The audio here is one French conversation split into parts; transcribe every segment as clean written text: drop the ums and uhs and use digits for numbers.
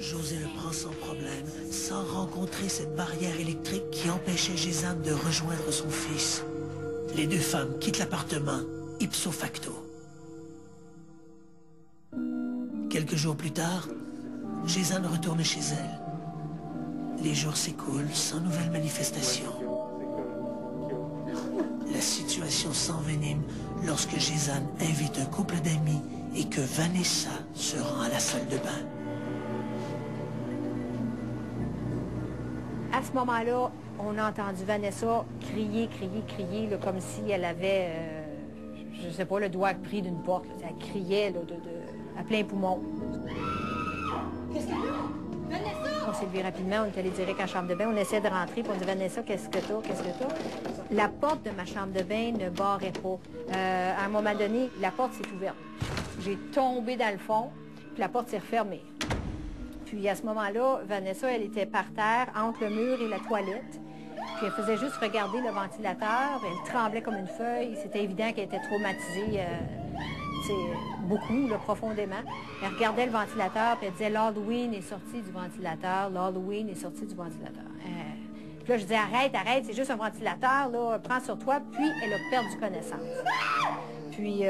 José le prend sans problème, sans rencontrer cette barrière électrique qui empêchait Gézanne de rejoindre son fils. Les deux femmes quittent l'appartement, ipso facto. Quelques jours plus tard, Gézanne retourne chez elle. Les jours s'écoulent sans nouvelles manifestations. La situation s'envenime lorsque Gézanne invite un couple d'amis et que Vanessa se rend à la salle de bain. À ce moment-là, on a entendu Vanessa crier, là, comme si elle avait, je ne sais pas, le doigt pris d'une porte. Là. Elle criait là, à plein poumon. Qu'est-ce qu'elle a? Vanessa! On s'est levé rapidement, on est allé direct à la chambre de bain. On essaie de rentrer, puis on dit « Vanessa, qu'est-ce que t'as? Qu'est-ce que t'as? » La porte de ma chambre de bain ne barrait pas. À un moment donné, la porte s'est ouverte. J'ai tombé dans le fond, puis la porte s'est refermée. Puis à ce moment-là, Vanessa, elle était par terre, entre le mur et la toilette. Puis elle faisait juste regarder le ventilateur. Elle tremblait comme une feuille. C'était évident qu'elle était traumatisée, beaucoup, là, profondément. Elle regardait le ventilateur, puis elle disait « L'Halloween est sorti du ventilateur, l'Halloween est sorti du ventilateur. » Puis là, je disais « Arrête, c'est juste un ventilateur, là, prends sur toi. » Puis elle a perdu connaissance. Puis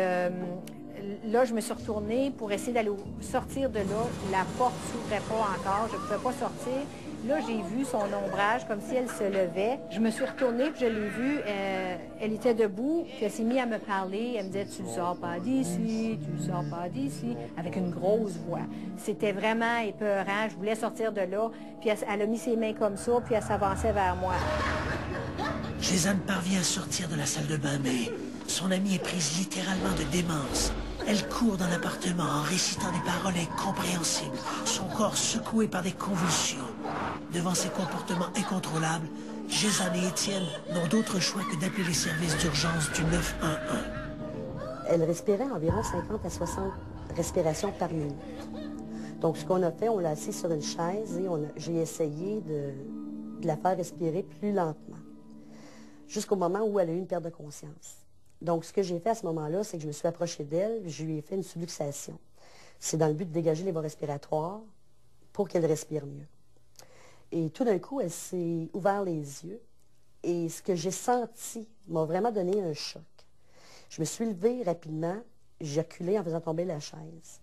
là, je me suis retournée pour essayer d'aller sortir de là. La porte ne s'ouvrait pas encore, je ne pouvais pas sortir. Là, j'ai vu son ombrage, comme si elle se levait. Je me suis retournée, puis je l'ai vue. Elle était debout, puis elle s'est mise à me parler. Elle me disait « Tu ne sors pas d'ici, tu ne sors pas d'ici », avec une grosse voix. C'était vraiment épeurant. Je voulais sortir de là. Puis elle a mis ses mains comme ça, puis elle s'avançait vers moi. Gézanne parvient à sortir de la salle de bain, mais son amie est prise littéralement de démence. Elle court dans l'appartement en récitant des paroles incompréhensibles, son corps secoué par des convulsions. Devant ces comportements incontrôlables, Gézanne et Étienne n'ont d'autre choix que d'appeler les services d'urgence du 911. Elle respirait environ 50 à 60 respirations par minute. Donc, ce qu'on a fait, on l'a assise sur une chaise et j'ai essayé de la faire respirer plus lentement, jusqu'au moment où elle a eu une perte de conscience. Donc, ce que j'ai fait à ce moment-là, c'est que je me suis approchée d'elle, je lui ai fait une subluxation. C'est dans le but de dégager les voies respiratoires pour qu'elle respire mieux. Et tout d'un coup, elle s'est ouvert les yeux et ce que j'ai senti m'a vraiment donné un choc. Je me suis levée rapidement, j'ai reculé en faisant tomber la chaise.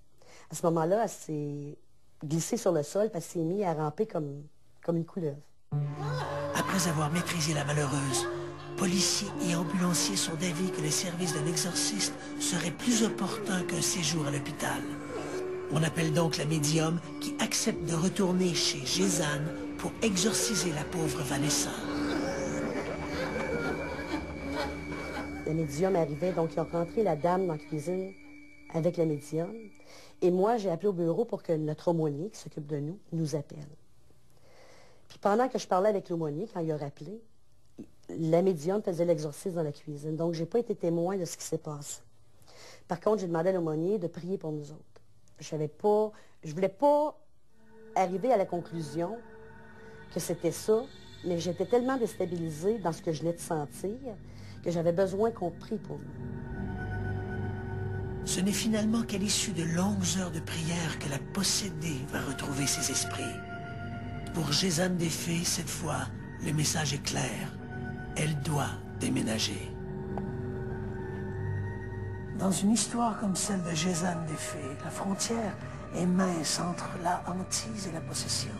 À ce moment-là, elle s'est glissée sur le sol, puis elle s'est mise à ramper comme une couleuvre. Après avoir maîtrisé la malheureuse, policiers et ambulanciers sont d'avis que les services d'un exorciste seraient plus opportuns qu'un séjour à l'hôpital. On appelle donc la médium qui accepte de retourner chez Gézanne pour exorciser la pauvre Vanessa. La médium arrivait, donc ils ont rentré la dame dans la cuisine avec la médium. Et moi, j'ai appelé au bureau pour que notre aumônier, qui s'occupe de nous appelle. Puis pendant que je parlais avec l'aumônier, quand il a rappelé, la médium faisait l'exorcisme dans la cuisine. Donc, je n'ai pas été témoin de ce qui s'est passé. Par contre, j'ai demandé à l'aumônier de prier pour nous autres. Je ne voulais pas arriver à la conclusion que c'était ça, mais j'étais tellement déstabilisée dans ce que je venais de sentir que j'avais besoin qu'on prie pour nous. Ce n'est finalement qu'à l'issue de longues heures de prière que la possédée va retrouver ses esprits. Pour Gézanne des Fées, cette fois, le message est clair. Elle doit déménager. Dans une histoire comme celle de Gézanne des Fées, la frontière est mince entre la hantise et la possession.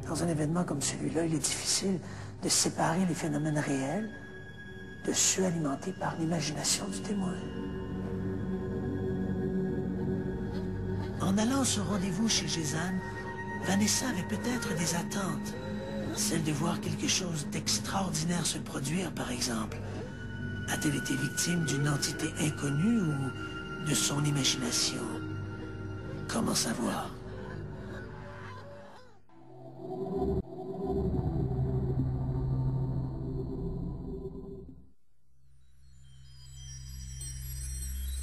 Dans un événement comme celui-là, il est difficile de séparer les phénomènes réels de ceux alimentés par l'imagination du témoin. En allant à ce rendez-vous chez Gézanne, Vanessa avait peut-être des attentes. Celle de voir quelque chose d'extraordinaire se produire, par exemple. A-t-elle été victime d'une entité inconnue ou de son imagination? Comment savoir?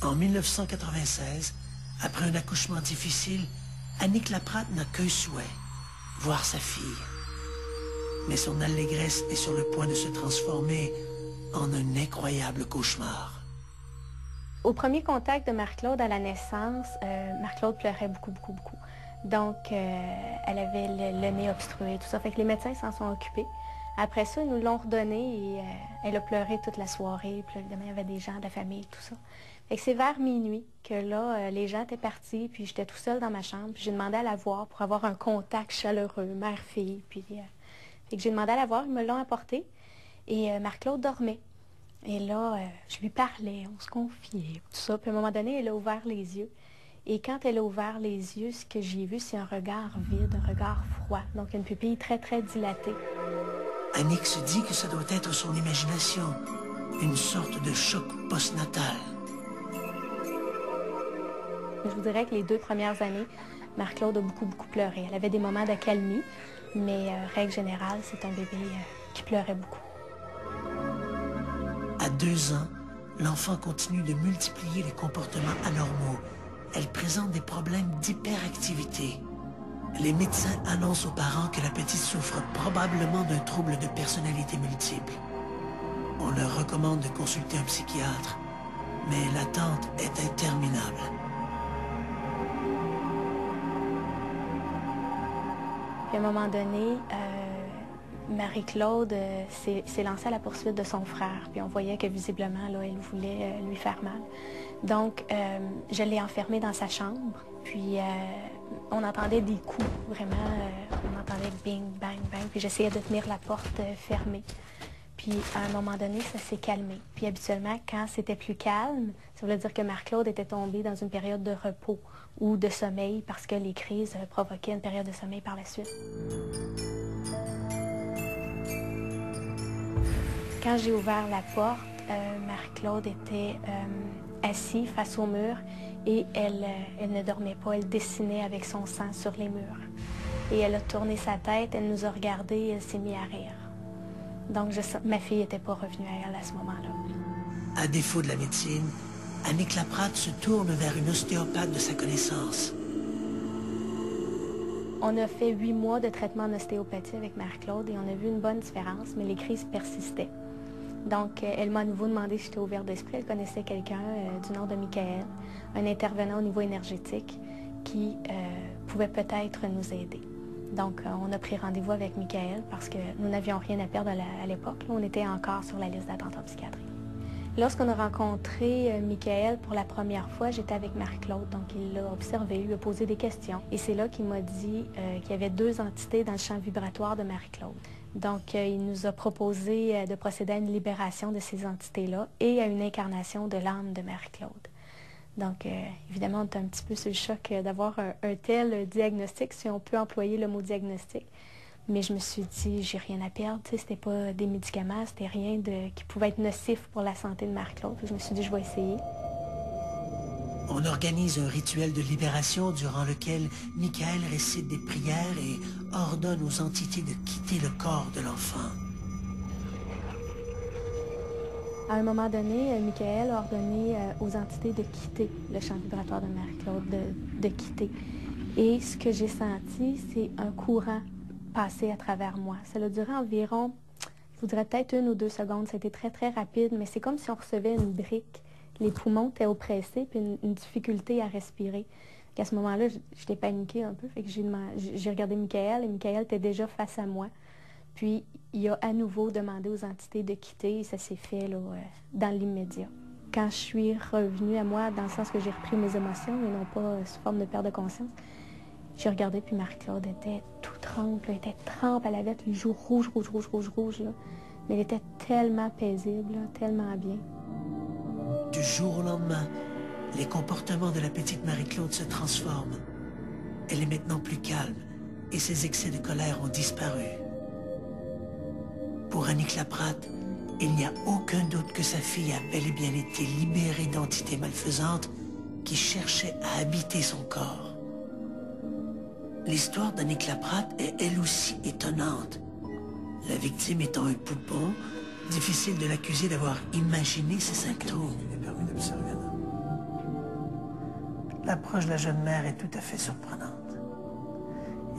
En 1996, après un accouchement difficile, Annick Laprade n'a qu'un souhait, voir sa fille. Mais son allégresse est sur le point de se transformer en un incroyable cauchemar. Au premier contact de Marie-Claude à la naissance, Marie-Claude pleurait beaucoup, beaucoup, beaucoup. Donc, elle avait le nez obstrué, tout ça. Fait que les médecins s'en sont occupés. Après ça, ils nous l'ont redonné et elle a pleuré toute la soirée. Puis là, évidemment, il y avait des gens de la famille, tout ça. Fait que c'est vers minuit que là, les gens étaient partis, puis j'étais tout seule dans ma chambre. Puis j'ai demandé à la voir pour avoir un contact chaleureux, mère-fille. Puis fait que j'ai demandé à la voir, ils me l'ont apporté. Et Marie-Claude dormait. Et là, je lui parlais, on se confiait, tout ça. Puis à un moment donné, elle a ouvert les yeux. Et quand elle a ouvert les yeux, ce que j'ai vu, c'est un regard vide, un regard froid. Donc une pupille très, très dilatée. Annick se dit que ça doit être son imagination, une sorte de choc postnatal. Je vous dirais que les 2 premières années, Marie-Claude a beaucoup, beaucoup pleuré. Elle avait des moments d'accalmie, mais règle générale, c'est un bébé qui pleurait beaucoup. À 2 ans, l'enfant continue de multiplier les comportements anormaux. Elle présente des problèmes d'hyperactivité. Les médecins annoncent aux parents que la petite souffre probablement d'un trouble de personnalité multiple. On leur recommande de consulter un psychiatre, mais l'attente est interminable. Puis à un moment donné, Marie-Claude s'est lancée à la poursuite de son frère. Puis on voyait que visiblement, là, elle voulait lui faire mal. Donc, je l'ai enfermée dans sa chambre. Puis on entendait des coups, vraiment. On entendait bing, bang, bang. Puis j'essayais de tenir la porte fermée. Puis à un moment donné, ça s'est calmé. Puis habituellement, quand c'était plus calme, ça voulait dire que Marie-Claude était tombée dans une période de repos ou de sommeil parce que les crises provoquaient une période de sommeil par la suite. Quand j'ai ouvert la porte, Marie-Claude était assise face au mur et elle ne dormait pas. Elle dessinait avec son sang sur les murs. Et elle a tourné sa tête, elle nous a regardés et elle s'est mise à rire. Donc, ma fille n'était pas revenue à elle à ce moment-là. À défaut de la médecine, Annick Laprade se tourne vers une ostéopathe de sa connaissance. On a fait 8 mois de traitement en ostéopathie avec Marie-Claude et on a vu une bonne différence, mais les crises persistaient. Donc, elle m'a à nouveau demandé si j'étais ouverte d'esprit. Elle connaissait quelqu'un du nom de Michael, un intervenant au niveau énergétique qui pouvait peut-être nous aider. Donc, on a pris rendez-vous avec Michael parce que nous n'avions rien à perdre à l'époque. On était encore sur la liste d'attente en psychiatrie. Lorsqu'on a rencontré Michael pour la première fois, j'étais avec Marie-Claude. Donc, il l'a observé, il lui a posé des questions. Et c'est là qu'il m'a dit qu'il y avait 2 entités dans le champ vibratoire de Marie-Claude. Donc, il nous a proposé de procéder à une libération de ces entités-là et à une incarnation de l'âme de Marie-Claude. Donc, évidemment, on est un petit peu sur le choc d'avoir un tel diagnostic, si on peut employer le mot diagnostic. Mais je me suis dit, j'ai rien à perdre. C'était pas des médicaments, c'était rien qui pouvait être nocif pour la santé de Marie-Claude. Je me suis dit, je vais essayer. On organise un rituel de libération durant lequel Michael récite des prières et ordonne aux entités de quitter le corps de l'enfant. À un moment donné, Michael a ordonné aux entités de quitter le champ vibratoire de Marie-Claude, de quitter. Et ce que j'ai senti, c'est un courant passer à travers moi. Ça a duré environ, je vous dirais peut-être 1 ou 2 secondes. C'était très, très rapide, mais c'est comme si on recevait une brique. Les poumons étaient oppressés, puis une difficulté à respirer. À ce moment-là, j'étais paniquée un peu. Fait que j'ai regardé Michael, et Michael était déjà face à moi. Puis, il a à nouveau demandé aux entités de quitter, et ça s'est fait là, dans l'immédiat. Quand je suis revenue à moi, dans le sens que j'ai repris mes émotions, et non pas sous forme de perte de conscience, j'ai regardé, puis Marie-Claude était tout trempe, elle était trempe, elle avait les joues rouges, là. Mais elle était tellement paisible, là, tellement bien. Du jour au lendemain, les comportements de la petite Marie-Claude se transforment. Elle est maintenant plus calme et ses excès de colère ont disparu. Pour Annick Laprade, il n'y a aucun doute que sa fille a bel et bien été libérée d'entités malfaisantes qui cherchaient à habiter son corps. L'histoire d'Annick Laprade est elle aussi étonnante. La victime étant un poupon, difficile de l'accuser d'avoir imaginé ses symptômes. L'approche de la jeune mère est tout à fait surprenante.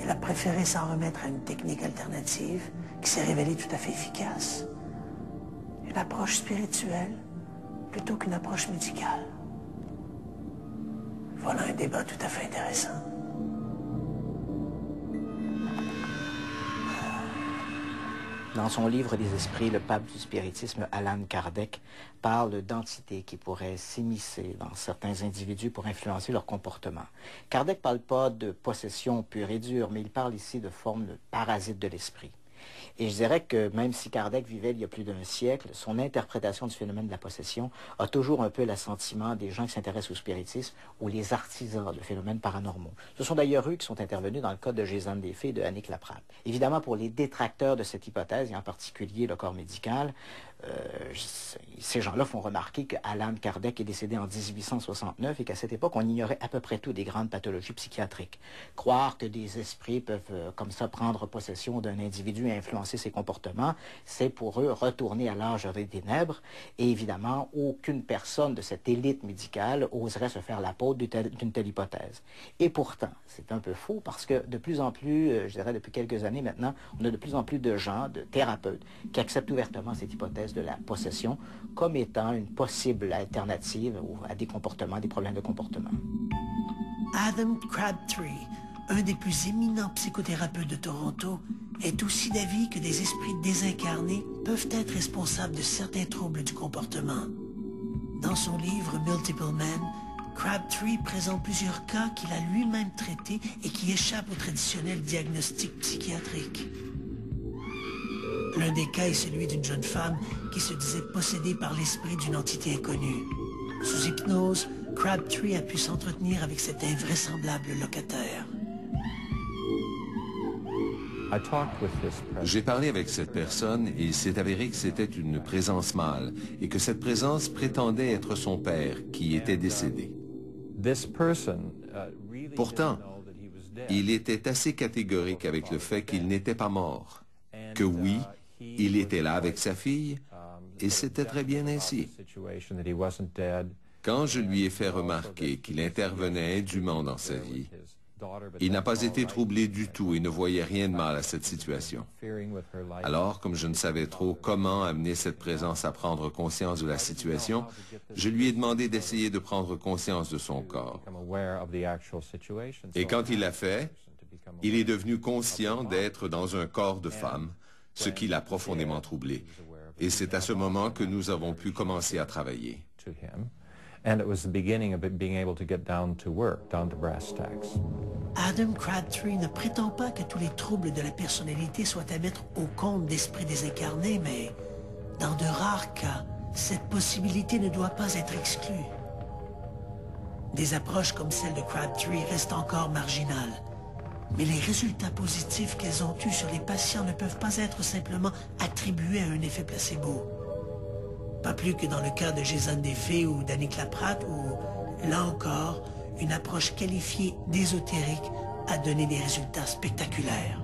Elle a préféré s'en remettre à une technique alternative qui s'est révélée tout à fait efficace. Une approche spirituelle plutôt qu'une approche médicale. Voilà un débat tout à fait intéressant. Dans son livre des esprits, le pape du spiritisme, Allan Kardec, parle d'entités qui pourraient s'immiscer dans certains individus pour influencer leur comportement. Kardec ne parle pas de possession pure et dure, mais il parle ici de formes de parasites de l'esprit. Et je dirais que même si Kardec vivait il y a plus d'un siècle, son interprétation du phénomène de la possession a toujours un peu l'assentiment des gens qui s'intéressent au spiritisme ou les artisans de phénomènes paranormaux. Ce sont d'ailleurs eux qui sont intervenus dans le cas de Gézanne des Fées et de Annick Laprade. Évidemment, pour les détracteurs de cette hypothèse, et en particulier le corps médical, ces gens-là font remarquer que Allan Kardec est décédé en 1869 et qu'à cette époque, on ignorait à peu près tout des grandes pathologies psychiatriques. Croire que des esprits peuvent comme ça prendre possession d'un individu et influencer ses comportements, c'est pour eux retourner à l'âge des ténèbres. Et évidemment, aucune personne de cette élite médicale oserait se faire l'apôtre d'une telle hypothèse. Et pourtant, c'est un peu faux parce que de plus en plus, je dirais depuis quelques années maintenant, on a de plus en plus de gens, de thérapeutes, qui acceptent ouvertement cette hypothèse de la possession comme étant une possible alternative à des comportements, des problèmes de comportement. Adam Crabtree, un des plus éminents psychothérapeutes de Toronto, est aussi d'avis que des esprits désincarnés peuvent être responsables de certains troubles du comportement. Dans son livre Multiple Men, Crabtree présente plusieurs cas qu'il a lui-même traités et qui échappent au traditionnel diagnostic psychiatrique. L'un des cas est celui d'une jeune femme qui se disait possédée par l'esprit d'une entité inconnue. Sous hypnose, Crabtree a pu s'entretenir avec cet invraisemblable locataire. J'ai parlé avec cette personne et il s'est avéré que c'était une présence mâle et que cette présence prétendait être son père qui était décédé. Pourtant, il était assez catégorique avec le fait qu'il n'était pas mort, que oui, il était là avec sa fille et c'était très bien ainsi. Quand je lui ai fait remarquer qu'il intervenait indûment dans sa vie, il n'a pas été troublé du tout et ne voyait rien de mal à cette situation. Alors, comme je ne savais trop comment amener cette présence à prendre conscience de la situation, je lui ai demandé d'essayer de prendre conscience de son corps. Et quand il l'a fait, il est devenu conscient d'être dans un corps de femme, ce qui l'a profondément troublé. Et c'est à ce moment que nous avons pu commencer à travailler. Adam Crabtree ne prétend pas que tous les troubles de la personnalité soient à mettre au compte d'esprits désincarnés, mais dans de rares cas, cette possibilité ne doit pas être exclue. Des approches comme celle de Crabtree restent encore marginales, mais les résultats positifs qu'elles ont eus sur les patients ne peuvent pas être simplement attribués à un effet placebo. Pas plus que dans le cas de Gézanne des Fées ou d'Annick Laprade, où, là encore, une approche qualifiée d'ésotérique a donné des résultats spectaculaires.